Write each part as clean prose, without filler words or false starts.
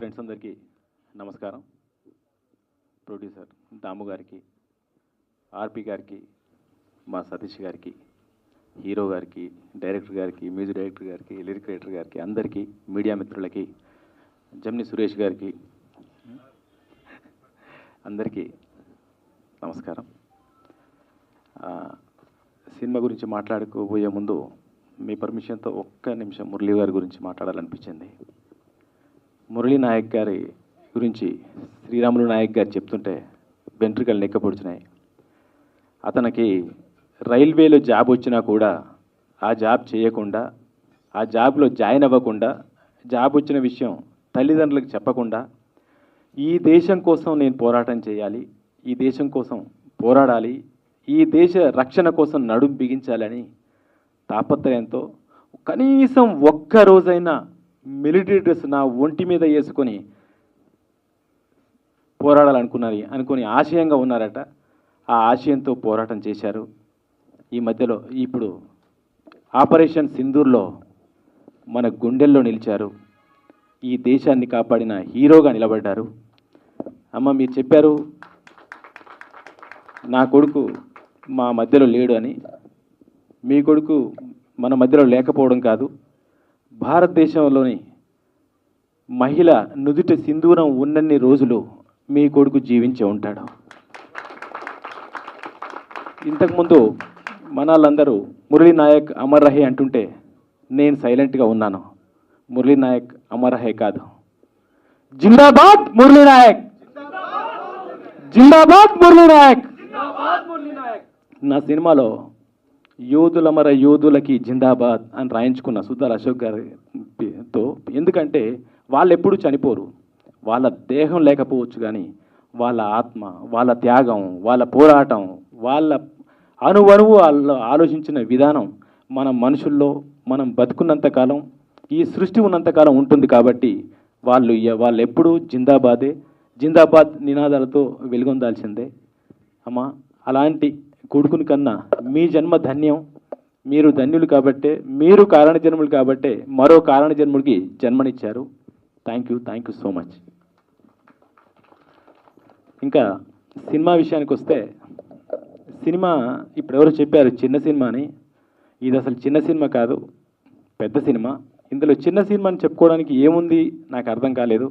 Friends అందరికీ నమస్కారం. Producer దాము గారికి, ఆర్పి గారికి, మా సతీష్ గారికి, హీరో గారికి, డైరెక్టర్ గారికి, మ్యూజిక్ డైరెక్టర్ గారికి, లిరిక్ రైటర్ గారికి, అందరికీ, మీడియా మిత్రులకి, జమ్ని సురేష్ గారికి అందరికీ నమస్కారం. సినిమా గురించి మాట్లాడుకోబోయే ముందు మీ పర్మిషన్తో ఒక్క నిమిషం మురళీ గారి గురించి మాట్లాడాలనిపించింది. మురళీ నాయక్ గారి గురించి శ్రీరాములు నాయక్ గారు చెప్తుంటే వెంట్రుకలు నెక్కపొడిచినాయి. అతనికి రైల్వేలో జాబ్ వచ్చినా కూడా ఆ జాబ్ చేయకుండా, ఆ జాబ్లో జాయిన్ అవ్వకుండా, జాబ్ వచ్చిన విషయం తల్లిదండ్రులకు చెప్పకుండా, ఈ దేశం కోసం నేను పోరాటం చేయాలి, ఈ దేశం కోసం పోరాడాలి, ఈ దేశ రక్షణ కోసం నడుం బిగించాలని తాపత్రయంతో కనీసం ఒక్క రోజైనా మిలిటరీ డ్రెస్ నా ఒంటి మీద వేసుకొని అనుకుని ఆశయంగా ఉన్నారట. ఆ ఆశయంతో పోరాటం చేశారు. ఈ మధ్యలో ఇప్పుడు ఆపరేషన్ సింధూర్లో మన గుండెల్లో నిలిచారు. ఈ దేశాన్ని కాపాడిన హీరోగా నిలబడ్డారు. అమ్మ మీరు చెప్పారు నా కొడుకు మా మధ్యలో లేడు అని. మీ కొడుకు మన మధ్యలో లేకపోవడం కాదు, భారతదేశంలోని మహిళ నుదుట సింధూరం ఉన్నన్ని రోజులు మీ కొడుకు జీవించి ఉంటాడు. ఇంతకుముందు మనాళ్ళందరూ మురళీ నాయక్ అమర్ రహే అంటుంటే నేను సైలెంట్గా ఉన్నాను. మురళీ నాయక్ అమర్ రహే కాదు, జిందాబాద్ మురళీ నాయక్, జిందాబాద్ మురళీ నాయక్. నా సినిమాలో యోధులమర యోధులకి జిందాబాద్ అని రాయించుకున్న సుధార్ అశోక్ గారితో. ఎందుకంటే వాళ్ళు ఎప్పుడూ చనిపోరు, వాళ్ళ దేహం లేకపోవచ్చు కానీ వాళ్ళ ఆత్మ, వాళ్ళ త్యాగం, వాళ్ళ పోరాటం, వాళ్ళ అణువణువు ఆలోచించిన విధానం మన మనుషుల్లో మనం బతుకున్నంతకాలం, ఈ సృష్టి ఉన్నంతకాలం ఉంటుంది. కాబట్టి వాళ్ళు ఎప్పుడూ జిందాబాదే, జిందాబాద్ నినాదాలతో వెలుగొందాల్సిందే. అమ్మా అలాంటి కొడుకుని కన్నా మీ జన్మ ధన్యం. మీరు ధన్యులు కాబట్టే, మీరు కారణ జన్ములు కాబట్టే మరో కారణ జన్ముడికి జన్మనిచ్చారు. Thank you so much. ఇంకా సినిమా విషయానికి వస్తే, సినిమా ఇప్పుడు ఎవరో చెప్పారు చిన్న సినిమా అని. ఇది అసలు చిన్న సినిమా కాదు, పెద్ద సినిమా. ఇందులో చిన్న సినిమా అని చెప్పుకోవడానికి ఏముంది నాకు అర్థం కాలేదు.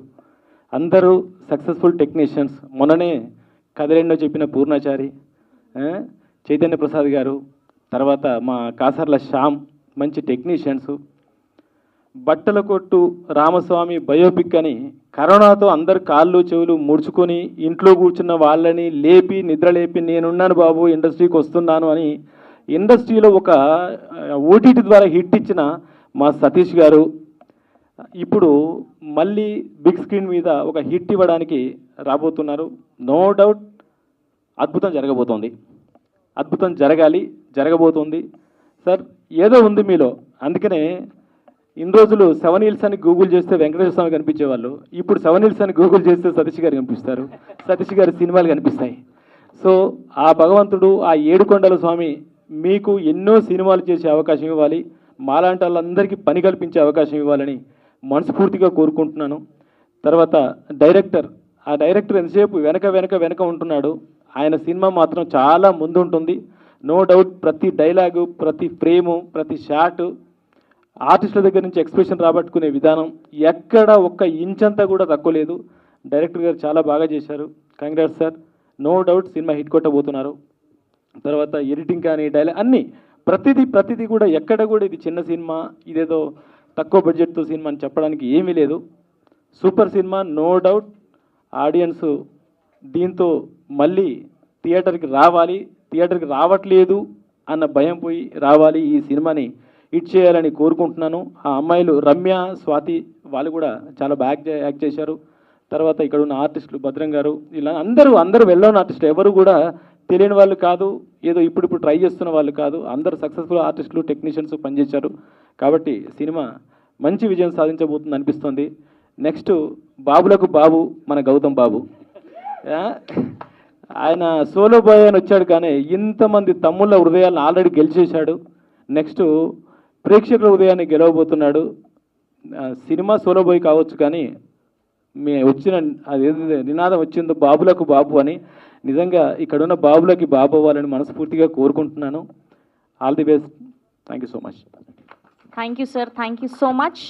అందరూ సక్సెస్ఫుల్ టెక్నీషియన్స్. మొన్ననే కథలెన్నో చెప్పిన పూర్ణాచారి, చైతన్య ప్రసాద్ గారు, తర్వాత మా కాసర్ల శ్యామ్ మంచి టెక్నీషియన్స్. బట్టల కొట్టు రామస్వామి బయోపిక్ అని కరోనాతో అందరు కాళ్ళు చెవులు ముడుచుకొని ఇంట్లో కూర్చున్న వాళ్ళని లేపి నిద్రలేపి నేనున్నాను బాబు ఇండస్ట్రీకి వస్తున్నాను అని ఇండస్ట్రీలో ఒక ఓటీటీ ద్వారా హిట్ ఇచ్చిన మా సతీష్ గారు ఇప్పుడు మళ్ళీ బిగ్ స్క్రీన్ మీద ఒక హిట్ ఇవ్వడానికి రాబోతున్నారు. నో డౌట్ అద్భుతం జరగబోతోంది, అద్భుతం జరగబోతోంది. సార్ ఏదో ఉంది మీలో. అందుకనే ఇన్ని రోజులు 7 Hills అని గూగుల్ చేస్తే వెంకటేశ్వర స్వామి కనిపించేవాళ్ళు. ఇప్పుడు 7 Hills అని గూగుల్ చేస్తే సతీష్ గారు కనిపిస్తారు, సతీష్ గారి సినిమాలు కనిపిస్తాయి. సో ఆ భగవంతుడు, ఆ ఏడుకొండల స్వామి మీకు ఎన్నో సినిమాలు చేసే అవకాశం ఇవ్వాలి, మాలాంటి వాళ్ళందరికీ పని కల్పించే అవకాశం ఇవ్వాలని మనస్ఫూర్తిగా కోరుకుంటున్నాను. తర్వాత ఆ డైరెక్టర్ ఎంతసేపు వెనక ఉంటున్నాడు. ఆయన సినిమా మాత్రం చాలా ముందు ఉంటుంది. నో డౌట్ ప్రతి డైలాగు, ప్రతి ఫ్రేము, ప్రతి షాటు ఆర్టిస్టుల దగ్గర నుంచి ఎక్స్ప్రెషన్ రాబట్టుకునే విధానం ఎక్కడ ఒక్క ఇంచంతా కూడా తక్కువ లేదు. డైరెక్టర్ గారు చాలా బాగా చేశారు. Congrats sir. No doubt cinema hit కొట్టబోతున్నారు. తర్వాత ఎడిటింగ్ కానీ డైలాగ్ అన్నీ ప్రతిదీ కూడా ఎక్కడ కూడా ఇది చిన్న సినిమా, ఇదేదో తక్కువ బడ్జెట్తో సినిమా అని చెప్పడానికి ఏమీ లేదు. Super cinema no doubt. Audience దీంతో మళ్ళీ థియేటర్కి రావట్లేదు అన్న భయం పోయి రావాలి, ఈ సినిమాని హిట్ చేయాలని కోరుకుంటున్నాను. ఆ అమ్మాయిలు రమ్య, స్వాతి వాళ్ళు కూడా చాలా బాగా యాక్ట్ చేశారు. తర్వాత ఇక్కడ ఉన్న ఆర్టిస్టులు భద్రం గారు, ఇలా అందరూ వెళ్ళని ఆర్టిస్టులు, ఎవరు కూడా తెలియని వాళ్ళు కాదు, ఏదో ఇప్పుడు ట్రై చేస్తున్న వాళ్ళు కాదు. అందరూ సక్సెస్ఫుల్ ఆర్టిస్టులు, టెక్నీషియన్స్ పనిచేశారు. కాబట్టి సినిమా మంచి విజయం సాధించబోతుంది అనిపిస్తుంది. నెక్స్ట్ బాబులకు బాబు మన గౌతమ్ బాబు. ఆయన సోలో బాయ్ అని వచ్చాడు కానీ ఇంతమంది తమ్ముళ్ళ హృదయాలను ఆల్రెడీ గెలిచేశాడు. నెక్స్ట్ ప్రేక్షకుల హృదయాన్ని గెలవబోతున్నాడు. సినిమా సోలో బాయ్ కావచ్చు కానీ మీ వచ్చిన అదేదైతే నినాదం వచ్చిందో బాబులకు బాబు అని, నిజంగా ఇక్కడున్న బాబులకి బాబు అవ్వాలని మనస్ఫూర్తిగా కోరుకుంటున్నాను. All the best. Thank you so much. Thank you sir, thank you so much.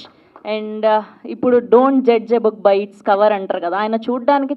And ఇప్పుడు don't judge a book by its cover అంటారు కదా, ఆయన చూడడానికి